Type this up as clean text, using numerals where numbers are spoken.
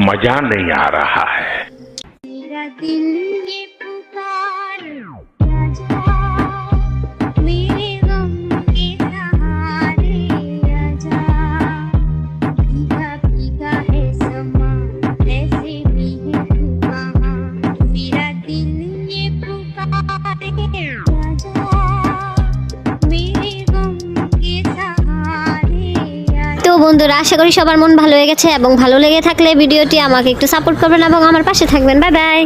मजा नहीं आ रहा है। मेरा दिल ये पुकार आजा, मेरे गम के सहारे आजा, भीगा भीगा है समा, ऐसे भी है तू कहाँ, मेरा दिल ये पुकारे आजा, मेरे गम के सहारे आजा। তো বন্ধুরা, আশা করি সবার মন ভালো হয়ে গেছে এবং ভালো লেগে থাকলে ভিডিওটি আমাকে একটু সাপোর্ট করবেন এবং আমার পাশে থাকবেন। Bye bye.